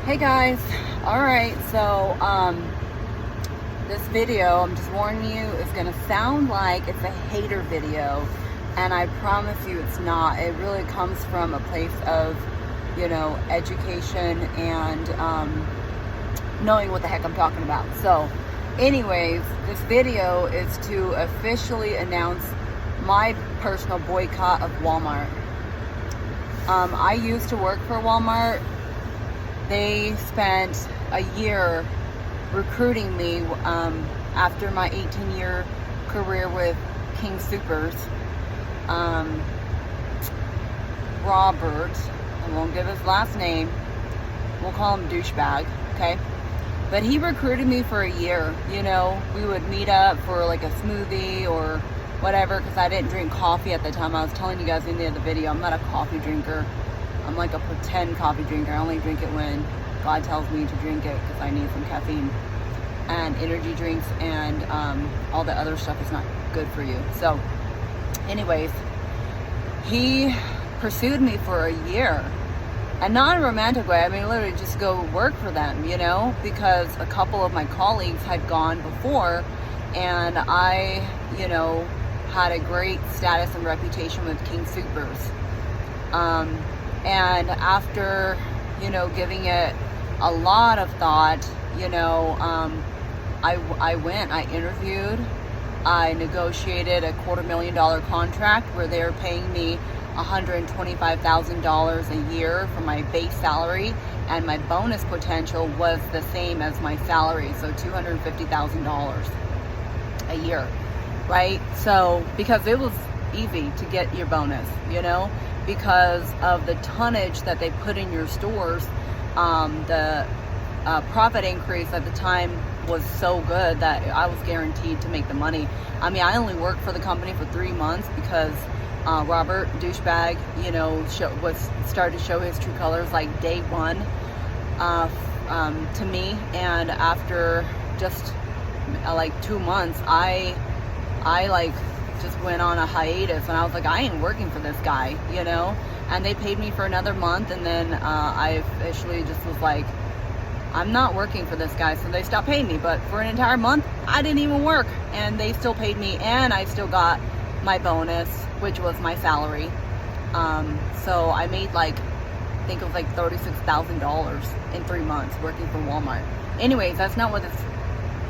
Hey guys, alright, so this video, I'm just warning you, is gonna sound like it's a hater video, and I promise you it's not. It really comes from a place of, education and knowing what the heck I'm talking about. So anyways, this video is to officially announce my personal boycott of Walmart. I used to work for Walmart. They spent a year recruiting me after my 18-year career with King Soopers. Robert, I won't give his last name, we'll call him douchebag, okay? But he recruited me for a year. We would meet up for like a smoothie or whatever, because I didn't drink coffee at the time. I was telling you guys in the other video, I'm not a coffee drinker. I'm like a pretend coffee drinker. I only drink it when God tells me to drink it, because I need some caffeine. And energy drinks and all the other stuff is not good for you. So anyways, he pursued me for a year. And not in a romantic way. I mean, literally just go work for them, because a couple of my colleagues had gone before, and I, had a great status and reputation with King Soopers. And after, giving it a lot of thought, I went, I interviewed, I negotiated a $250,000 contract where they were paying me $125,000 a year for my base salary, and my bonus potential was the same as my salary, so $250,000 a year, right? So, because it was easy to get your bonus, because of the tonnage that they put in your stores. The profit increase at the time was so good that I was guaranteed to make the money. I mean, I only worked for the company for 3 months because Robert, douchebag, started to show his true colors like day one to me. And after just like 2 months, I just went on a hiatus, and I was like, I ain't working for this guy, and they paid me for another month, and then I officially just was like, I'm not working for this guy. So they stopped paying me, but for an entire month I didn't even work, and they still paid me, and I still got my bonus, which was my salary. So I made I think it was like $36,000 in 3 months working for Walmart. Anyways, that's not what this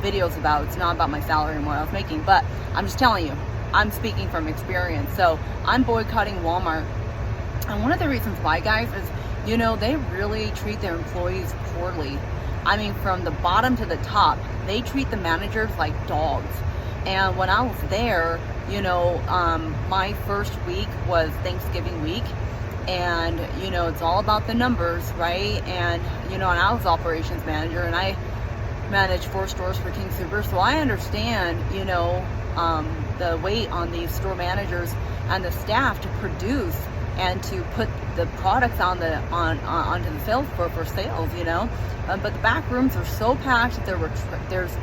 video is about. It's not about my salary and what I was making, but I'm just telling you, I'm speaking from experience. So I'm boycotting Walmart. And one of the reasons why, guys, is, they really treat their employees poorly. I mean, from the bottom to the top, they treat the managers like dogs. And when I was there, my first week was Thanksgiving week. And, it's all about the numbers, right? And, and I was operations manager, and I managed 4 stores for King Super. So I understand, the weight on these store managers and the staff to produce and to put the products onto the sales floor for sales, but the back rooms are so packed that there's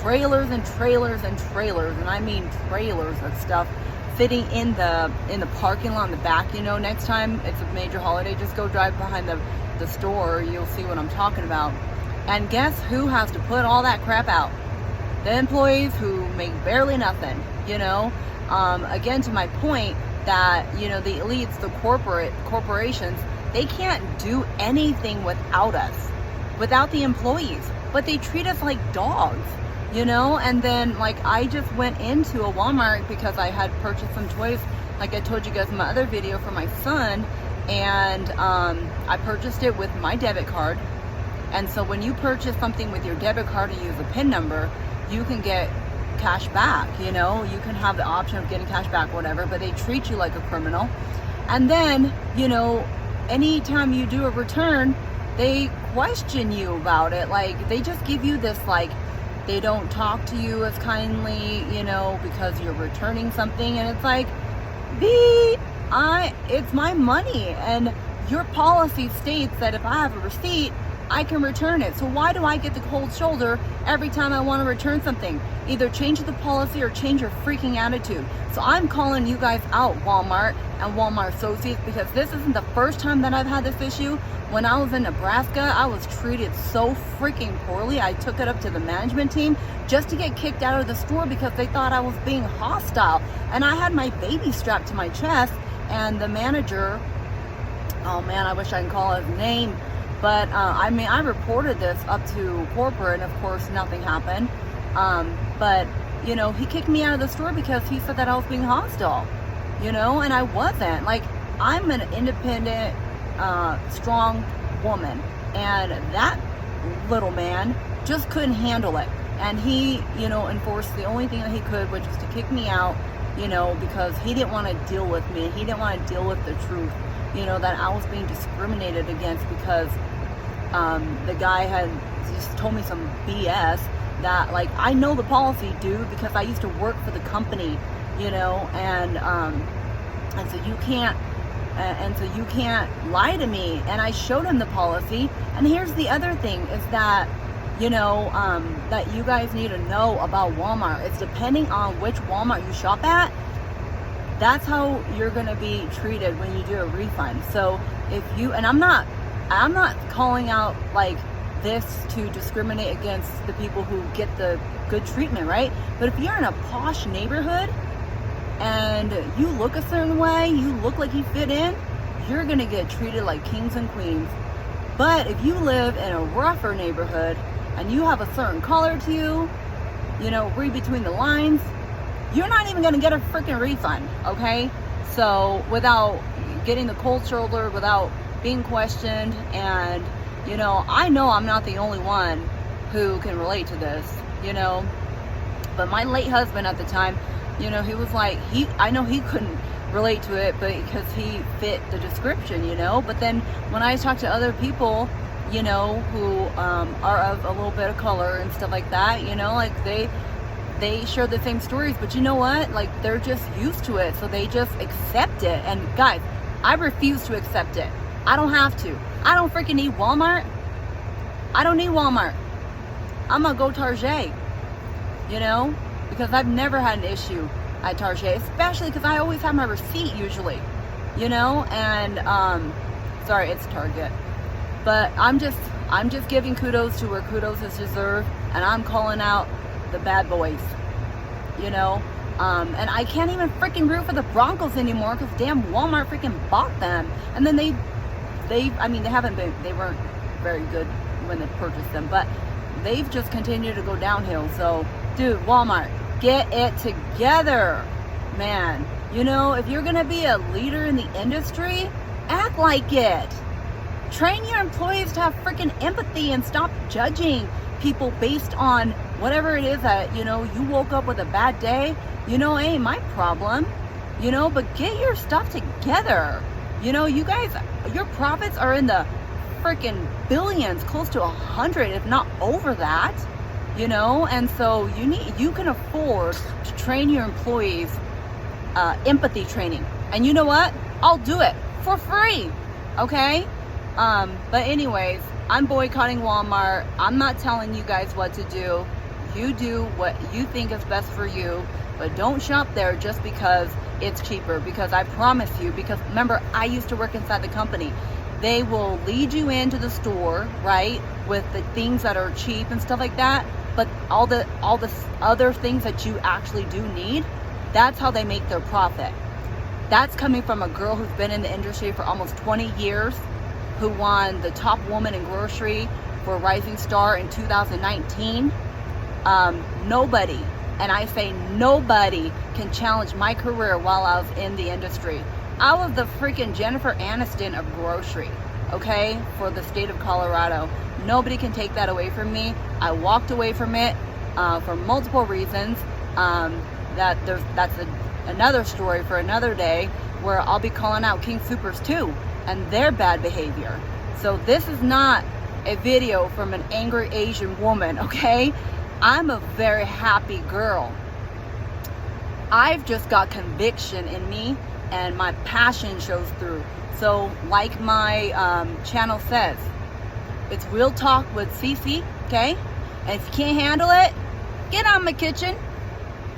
trailers and trailers and trailers, and I mean trailers of stuff sitting in the parking lot in the back. Next time it's a major holiday, just go drive behind the store, you'll see what I'm talking about. And guess who has to put all that crap out? The employees who make barely nothing, again, to my point that, the elites, the corporations, they can't do anything without us, without the employees, but they treat us like dogs, and then I just went into a Walmart because I had purchased some toys, like I told you guys in my other video, for my son, and I purchased it with my debit card. And so when you purchase something with your debit card and use a PIN number, you can get cash back, you can have the option of getting cash back, whatever, but they treat you like a criminal. And then, anytime you do a return, they question you about it. They just give you this, they don't talk to you as kindly, because you're returning something, and it's like, it's my money, and your policy states that if I have a receipt, I can return it. So why do I get the cold shoulder every time I want to return something? Either change the policy or change your freaking attitude. So I'm calling you guys out, Walmart and Walmart associates, because this isn't the first time that I've had this issue. when I was in Nebraska, I was treated so freaking poorly. I took it up to the management team just to get kicked out of the store because they thought I was being hostile. And I had my baby strapped to my chest, and the manager, oh man, I wish I could call his name, but I mean, I reported this up to corporate, and of course nothing happened. But you know, he kicked me out of the store because he said that I was being hostile, you know, and I wasn't. Like, I'm an independent, strong woman, and that little man just couldn't handle it. And he, you know, enforced the only thing that he could, which was to kick me out, you know, because he didn't want to deal with me. He didn't want to deal with the truth, you know, that I was being discriminated against because the guy had just told me some BS that, like, I know the policy, dude, because I used to work for the company, you know, and so you can't lie to me. And I showed him the policy. And here's the other thing is that, you know, that you guys need to know about Walmart. It's depending on which Walmart you shop at, that's how you're going to be treated when you do a refund. So if you, and I'm not calling out like this to discriminate against the people who get the good treatment, right? But if you're in a posh neighborhood and you look a certain way, you look like you fit in, you're going to get treated like kings and queens. But if you live in a rougher neighborhood and you have a certain color to you, you know, read between the lines, you're not even going to get a freaking refund, okay? So without getting the cold shoulder, without being questioned, and, you know I'm not the only one who can relate to this, you know. But my late husband at the time, you know, he was like, I know he couldn't relate to it, but because he fit the description, you know. But then when I talk to other people, you know, who are of a little bit of color and stuff like that, you know, like they share the same stories, but you know what? Like, they're just used to it, so they just accept it. And guys, I refuse to accept it. I don't have to. I don't freaking need Walmart. I don't need Walmart. I'm gonna go Target, you know, because I've never had an issue at Target, especially because I always have my receipt usually, you know. And sorry, it's Target, but I'm just giving kudos to where kudos is deserved, and I'm calling out the bad boys, you know. And I can't even freaking root for the Broncos anymore because damn Walmart freaking bought them. And then they weren't very good when they purchased them, but they've just continued to go downhill. So, dude, Walmart, get it together, man. You know, if you're gonna be a leader in the industry, act like it. Train your employees to have freaking empathy and stop judging people based on whatever it is that, you know, you woke up with a bad day. You know, ain't my problem, you know. But get your stuff together. You know, you guys, your profits are in the freaking billions, close to 100, if not over that, you know. And so you can afford to train your employees empathy training. And you know what? I'll do it for free, okay? But anyways, I'm boycotting Walmart. I'm not telling you guys what to do. You do what you think is best for you, but don't shop there just because it's cheaper. Because I promise you, because remember, I used to work inside the company. They will lead you into the store, right, with the things that are cheap and stuff like that, but all the other things that you actually do need, that's how they make their profit. That's coming from a girl who's been in the industry for almost 20 years, who won the top woman in grocery for Rising Star in 2019. Nobody, and I say nobody, can challenge my career while I was in the industry. I was the freaking Jennifer Aniston of grocery, okay, for the state of Colorado. Nobody can take that away from me. I walked away from it for multiple reasons. That's another story for another day, where I'll be calling out King Soopers too and their bad behavior. So this is not a video from an angry Asian woman, okay? I'm a very happy girl. I've just got conviction in me, and my passion shows through. So like my channel says, it's real talk with Cece, okay? And if you can't handle it, get out of my kitchen.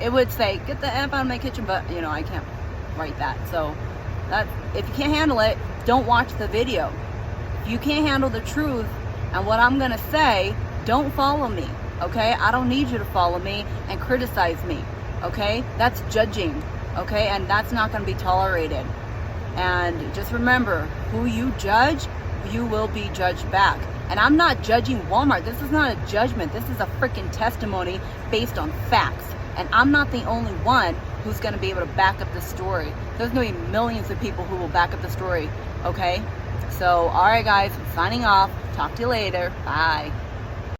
It would say, get the F out of my kitchen, but you know, I can't write that. So that, if you can't handle it, don't watch the video. If If you can't handle the truth and what I'm gonna say, don't follow me, okay? I don't need you to follow me and criticize me, okay? That's judging, okay? And that's not gonna be tolerated. And just remember, who you judge, you will be judged back. And I'm not judging Walmart. This is not a judgment. This is a freaking testimony based on facts. And I'm not the only one who's going to be able to back up the story. There's going to be millions of people who will back up the story, okay? So, all right, guys, I'm signing off. Talk to you later. Bye.